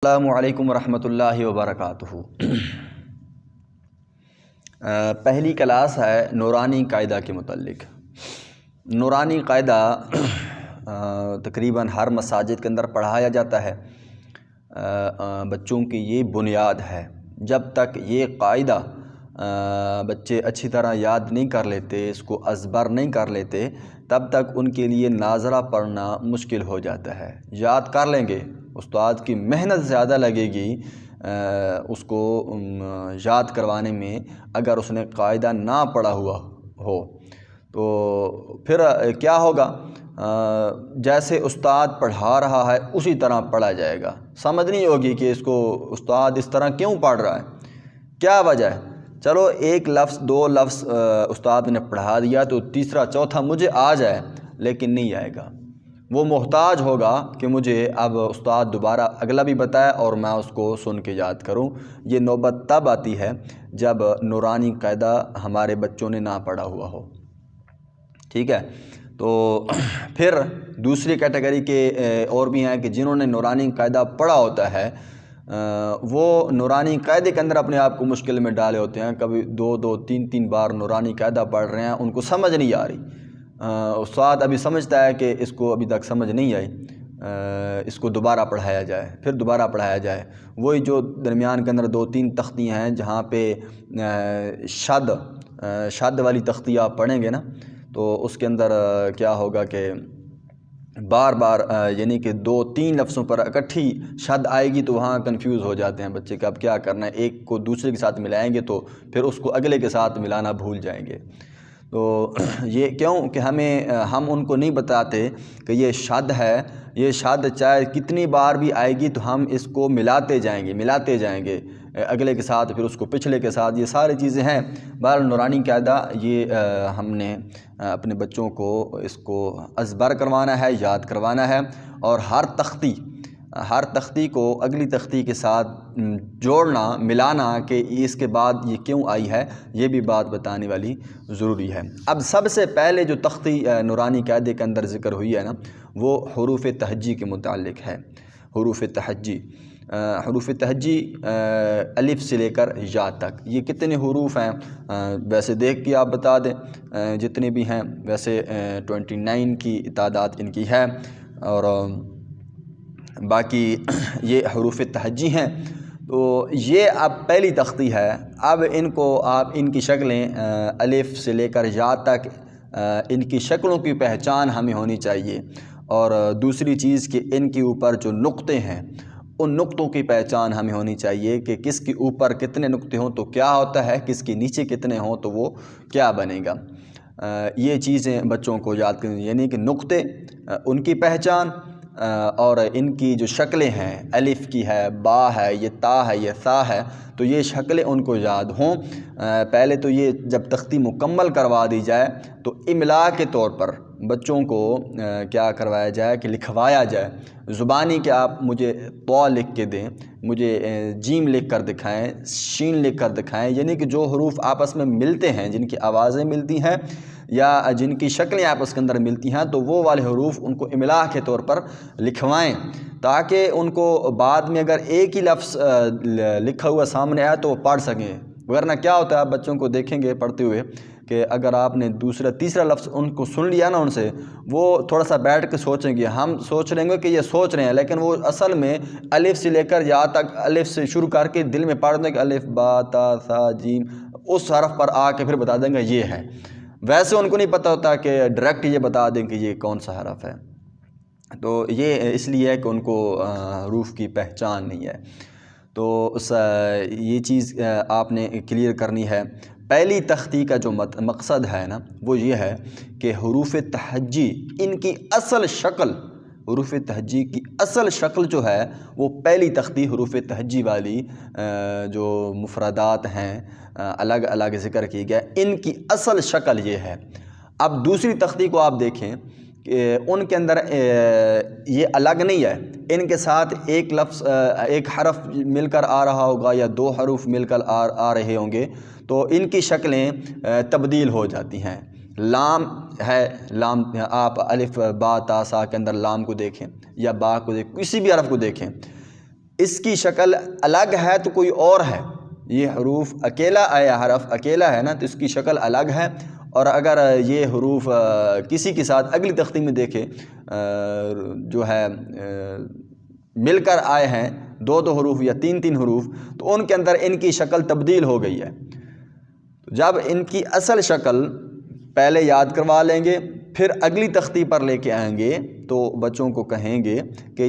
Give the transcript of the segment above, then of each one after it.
السلام علیکم ورحمۃ اللہ وبرکاتہ۔ پہلی کلاس ہے نورانی قاعدہ کے متعلق۔ نورانی قاعدہ تقریباً ہر مساجد کے اندر پڑھایا جاتا ہے۔ بچوں کی یہ بنیاد ہے۔ جب تک یہ قاعدہ بچے اچھی طرح یاد نہیں کر لیتے، اس کو ازبر نہیں کر لیتے، تب تک ان کے لیے ناظرہ پڑھنا مشکل ہو جاتا ہے۔ یاد کر لیں گے، استاد کی محنت زیادہ لگے گی اس کو یاد کروانے میں، اگر اس نے قاعدہ نہ پڑھا ہوا ہو تو پھر کیا ہوگا؟ جیسے استاد پڑھا رہا ہے اسی طرح پڑھا جائے گا۔ سمجھ نہیں ہوگی کہ اس کو استاد اس طرح کیوں پڑھ رہا ہے، کیا وجہ ہے۔ چلو ایک لفظ دو لفظ استاد نے پڑھا دیا تو تیسرا چوتھا مجھے آ جائے، لیکن نہیں آئے گا۔ وہ محتاج ہوگا کہ مجھے اب استاد دوبارہ اگلا بھی بتائے اور میں اس کو سن کے یاد کروں۔ یہ نوبت تب آتی ہے جب نورانی قاعدہ ہمارے بچوں نے نہ پڑھا ہوا ہو، ٹھیک ہے۔ تو پھر دوسری کیٹیگری کے اور بھی ہیں کہ جنہوں نے نورانی قاعدہ پڑھا ہوتا ہے، وہ نورانی قاعدے کے اندر اپنے آپ کو مشکل میں ڈالے ہوتے ہیں۔ کبھی دو تین بار نورانی قاعدہ پڑھ رہے ہیں، ان کو سمجھ نہیں آ رہی۔ استاد ابھی سمجھتا ہے کہ اس کو ابھی تک سمجھ نہیں آئی، اس کو دوبارہ پڑھایا جائے، پھر دوبارہ پڑھایا جائے۔ وہی جو درمیان کے اندر دو تین تختیاں ہیں جہاں پہ شد والی تختی آپ پڑھیں گے نا، تو اس کے اندر کیا ہوگا کہ بار بار یعنی کہ دو تین لفظوں پر اکٹھی شد آئے گی تو وہاں کنفیوز ہو جاتے ہیں بچے کہ اب کیا کرنا ہے۔ ایک کو دوسرے کے ساتھ ملائیں گے تو پھر اس کو اگلے کے ساتھ ملانا بھول جائیں گے۔ تو یہ کیوں کہ ہم ان کو نہیں بتاتے کہ یہ شد ہے، یہ شد چاہے کتنی بار بھی آئے گی تو ہم اس کو ملاتے جائیں گے اگلے کے ساتھ، پھر اس کو پچھلے کے ساتھ۔ یہ ساری چیزیں ہیں۔ بہرحال نورانی قاعدہ یہ ہم نے اپنے بچوں کو اس کو ازبر کروانا ہے، یاد کروانا ہے، اور ہر تختی کو اگلی تختی کے ساتھ جوڑنا، ملانا کہ اس کے بعد یہ کیوں آئی ہے، یہ بھی بات بتانے والی ضروری ہے۔ اب سب سے پہلے جو تختی نورانی قاعدے کے اندر ذکر ہوئی ہے نا، وہ حروف تہجی کے متعلق ہے۔ حروف تہجی الف سے لے کر یا تک، یہ کتنے حروف ہیں ویسے دیکھ کے آپ بتا دیں جتنے بھی ہیں۔ ویسے 29 کی تعداد ان کی ہے، اور باقی یہ حروف تہجی ہیں۔ تو یہ اب پہلی تختی ہے۔ اب ان کو آپ ان کی شکلیں الف سے لے کر یا تک، ان کی شکلوں کی پہچان ہمیں ہونی چاہیے، اور دوسری چیز کہ ان کے اوپر جو نقطے ہیں ان نقطوں کی پہچان ہمیں ہونی چاہیے کہ کس کے اوپر کتنے نقطے ہوں تو کیا ہوتا ہے، کس کے نیچے کتنے ہوں تو وہ کیا بنے گا۔ یہ چیزیں بچوں کو یاد کرنی، یعنی کہ نقطے، ان کی پہچان، اور ان کی جو شکلیں ہیں، الف کی ہے، با ہے، یہ تا ہے، یہ ثا ہے، تو یہ شکلیں ان کو یاد ہوں۔ پہلے تو یہ جب تختی مکمل کروا دی جائے تو املا کے طور پر بچوں کو کیا کروایا جائے کہ لکھوایا جائے زبانی، کہ آپ مجھے طا لکھ کے دیں، مجھے جیم لکھ کر دکھائیں، شین لکھ کر دکھائیں، یعنی کہ جو حروف آپس میں ملتے ہیں، جن کی آوازیں ملتی ہیں یا جن کی شکلیں آپس کے اندر ملتی ہیں، تو وہ والے حروف ان کو املا کے طور پر لکھوائیں، تاکہ ان کو بعد میں اگر ایک ہی لفظ لکھا ہوا سامنے آیا تو وہ پڑھ سکیں۔ ورنہ کیا ہوتا ہے، آپ بچوں کو دیکھیں گے پڑھتے ہوئے کہ اگر آپ نے دوسرا تیسرا لفظ ان کو سن لیا نا ان سے، وہ تھوڑا سا بیٹھ کے سوچیں گے، ہم سوچ لیں گے کہ یہ سوچ رہے ہیں، لیکن وہ اصل میں الف سے لے کر یا تک، الف سے شروع کر کے دل میں پڑھ دیں کہ الف با تا ثا جیم، اس حرف پر آ کے پھر بتا دیں گے یہ ہے۔ ویسے ان کو نہیں پتہ ہوتا کہ ڈائریکٹ یہ بتا دیں کہ یہ کون سا حرف ہے۔ تو یہ اس لیے ہے کہ ان کو حروف کی پہچان نہیں ہے۔ تو یہ چیز آپ نے کلیئر کرنی ہے۔ پہلی تختی کا جو مقصد ہے نا، وہ یہ ہے کہ حروف تہجی، ان کی اصل شکل، حروف تہجی کی اصل شکل جو ہے وہ پہلی تختی حروف تہجی والی جو مفردات ہیں الگ الگ ذکر کی گئے، ان کی اصل شکل یہ ہے۔ اب دوسری تختی کو آپ دیکھیں کہ ان کے اندر یہ الگ نہیں ہے، ان کے ساتھ ایک لفظ، ایک حرف مل کر آ رہا ہوگا یا دو حروف مل کر آ رہے ہوں گے، تو ان کی شکلیں تبدیل ہو جاتی ہیں۔ لام ہے، لام آپ الف با تا سا کے اندر لام کو دیکھیں یا با کو دیکھیں، کسی بھی حرف کو دیکھیں، اس کی شکل الگ ہے تو کوئی اور ہے، یہ حروف اکیلا آیا، حرف اکیلا ہے نا تو اس کی شکل الگ ہے، اور اگر یہ حروف کسی کے ساتھ اگلی تختی میں دیکھے جو ہے مل کر آئے ہیں دو حروف یا تین حروف، تو ان کے اندر ان کی شکل تبدیل ہو گئی ہے۔ جب ان کی اصل شکل پہلے یاد کروا لیں گے، پھر اگلی تختی پر لے کے آئیں گے تو بچوں کو کہیں گے کہ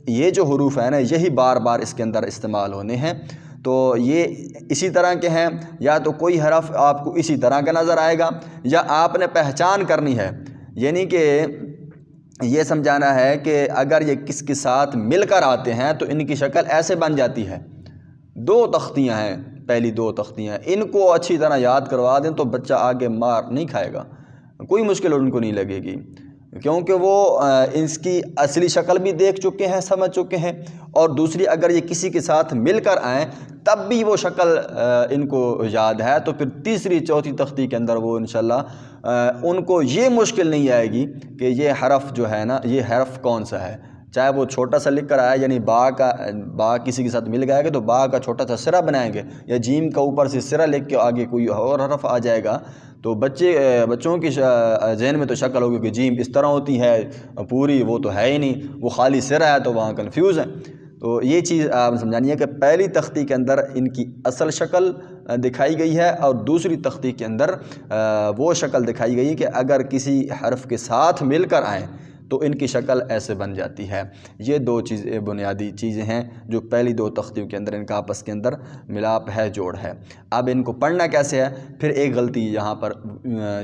یہ جو حروف ہیں نا یہی بار بار اس کے اندر استعمال ہونے ہیں، تو یہ اسی طرح کے ہیں، یا تو کوئی حرف آپ کو اسی طرح کا نظر آئے گا، یا آپ نے پہچان کرنی ہے، یعنی کہ یہ سمجھانا ہے کہ اگر یہ کس کے ساتھ مل کر آتے ہیں تو ان کی شکل ایسے بن جاتی ہے۔ دو تختیاں ہیں، پہلی دو تختیاں، ان کو اچھی طرح یاد کروا دیں تو بچہ آگے مار نہیں کھائے گا، کوئی مشکل ان کو نہیں لگے گی، کیونکہ وہ اس کی اصلی شکل بھی دیکھ چکے ہیں، سمجھ چکے ہیں، اور دوسری اگر یہ کسی کے ساتھ مل کر آئیں تب بھی وہ شکل ان کو یاد ہے، تو پھر تیسری چوتھی تختی کے اندر وہ انشاءاللہ ان کو یہ مشکل نہیں آئے گی کہ یہ حرف جو ہے نا یہ حرف کون سا ہے، چاہے وہ چھوٹا سا لکھ کر آیا، یعنی با کسی کے ساتھ مل گیا گا تو با کا چھوٹا سا سرا بنائیں گے، یا جیم کا اوپر سے سرا لکھ کے آگے کوئی اور حرف آ جائے گا تو بچوں کی ذہن میں تو شکل ہوگی کہ جیم اس طرح ہوتی ہے پوری، وہ تو ہے ہی نہیں، وہ خالی سرا ہے، تو وہاں کنفیوز ہیں۔ تو یہ چیز آپ سمجھانی ہے کہ پہلی تختی کے اندر ان کی اصل شکل دکھائی گئی ہے، اور دوسری تختی کے اندر وہ شکل دکھائی گئی ہے کہ اگر کسی حرف کے ساتھ مل کر آئیں تو ان کی شکل ایسے بن جاتی ہے۔ یہ دو چیزیں بنیادی چیزیں ہیں جو پہلی دو تختیوں کے اندر ان کا آپس کے اندر ملاپ ہے، جوڑ ہے۔ اب ان کو پڑھنا کیسے ہے؟ پھر ایک غلطی یہاں پر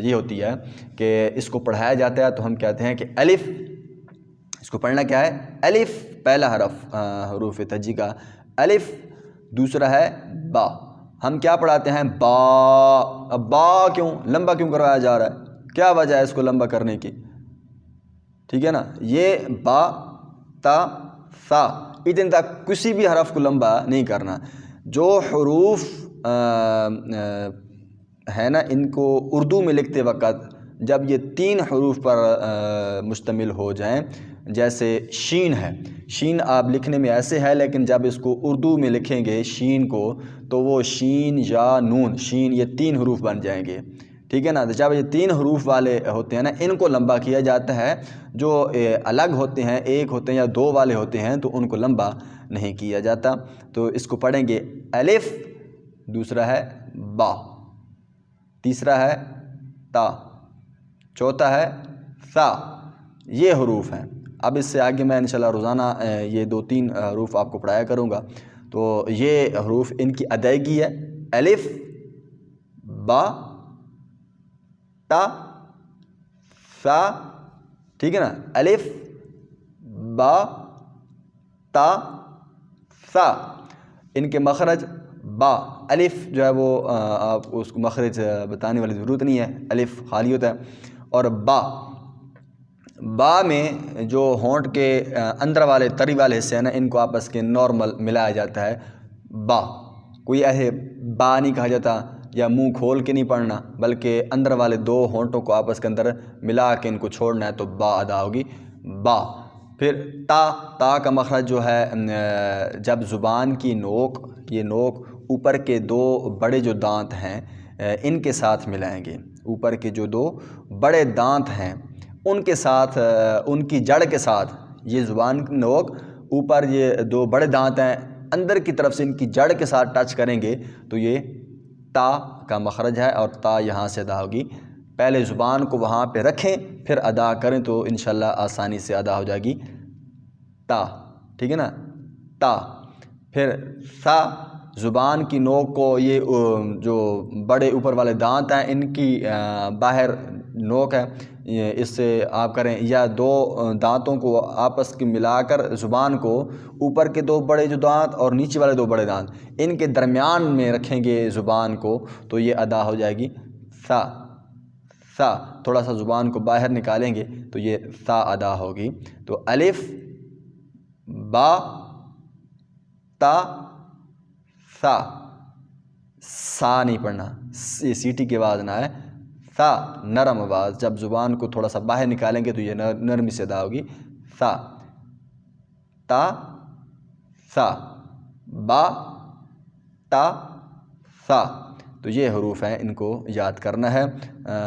یہ ہوتی ہے کہ اس کو پڑھایا جاتا ہے تو ہم کہتے ہیں کہ الف، اس کو پڑھنا کیا ہے؟ الف پہلا حرف حروف تہجی کا الف، دوسرا ہے با، ہم کیا پڑھاتے ہیں؟ با۔ اب با کیوں لمبا کیوں کروایا جا رہا ہے؟ کیا وجہ ہے اس کو لمبا کرنے کی؟ ٹھیک ہے نا، یہ با تا سا اتنے تک کسی بھی حرف کو لمبا نہیں کرنا۔ جو حروف ہے نا ان کو اردو میں لکھتے وقت جب یہ تین حروف پر مشتمل ہو جائیں، جیسے شین ہے، شین آپ لکھنے میں ایسے ہے، لیکن جب اس کو اردو میں لکھیں گے شین کو تو وہ شین یا نون، شین یہ تین حروف بن جائیں گے، ٹھیک ہے نا۔ جب یہ تین حروف والے ہوتے ہیں نا ان کو لمبا کیا جاتا ہے، جو الگ ہوتے ہیں ایک ہوتے ہیں یا دو والے ہوتے ہیں تو ان کو لمبا نہیں کیا جاتا۔ تو اس کو پڑھیں گے الف، دوسرا ہے با، تیسرا ہے تا، چوتھا ہے سا، یہ حروف ہیں۔ اب اس سے آگے میں انشاءاللہ روزانہ یہ دو تین حروف آپ کو پڑھایا کروں گا، تو یہ حروف ان کی ادائیگی ہے الف، با، تا، سا، ٹھیک ہے نا، الف، با، تا، سا۔ ان کے مخرج با، الف جو ہے وہ آپ اس کو مخرج بتانے والی ضرورت نہیں ہے، الف خالی ہوتا ہے، اور با میں جو ہونٹ کے اندر والے تری والے حصے ہیں نا ان کو آپس کے نارمل ملایا جاتا ہے با، کوئی ایسے با نہیں کہا جاتا یا منہ کھول کے نہیں پڑھنا، بلکہ اندر والے دو ہونٹوں کو آپس کے اندر ملا کے ان کو چھوڑنا ہے تو با ادا ہوگی با۔ پھر تا کا مخرج جو ہے جب زبان کی نوک، یہ نوک اوپر کے دو بڑے جو دانت ہیں ان کے ساتھ ملائیں گے، اوپر کے جو دو بڑے دانت ہیں ان کے ساتھ، ان کی جڑ کے ساتھ، یہ زبان کی نوک اوپر یہ دو بڑے دانت ہیں اندر کی طرف سے ان کی جڑ کے ساتھ ٹچ کریں گے تو یہ تا کا مخرج ہے، اور تا یہاں سے ادا ہوگی۔ پہلے زبان کو وہاں پہ رکھیں پھر ادا کریں تو انشاءاللہ آسانی سے ادا ہو جائے گی تا، ٹھیک ہے نا، تا۔ پھر سا، زبان کی نوک کو یہ جو بڑے اوپر والے دانت ہیں ان کی باہر نوک ہے، اس سے آپ کریں، یا دو دانتوں کو آپس کی ملا کر زبان کو اوپر کے دو بڑے جو دانت اور نیچے والے دو بڑے دانت ان کے درمیان میں رکھیں گے زبان کو تو یہ ادا ہو جائے گی سا۔ سا تھوڑا سا زبان کو باہر نکالیں گے تو یہ سا ادا ہوگی۔ تو الف، با، تا، سا، سا نہیں پڑھنا، یہ سیٹی کی آواز نہ ہے، سا نرم آواز، جب زبان کو تھوڑا سا باہر نکالیں گے تو یہ نرمی سے ادا ہوگی سا، تا، سا، با تا سا. تو یہ حروف ہیں، ان کو یاد کرنا ہے.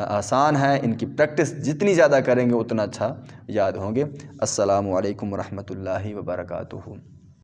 آسان ہے، ان کی پریکٹس جتنی زیادہ کریں گے اتنا اچھا یاد ہوں گے. السلام علیکم ورحمۃ اللہ وبرکاتہ.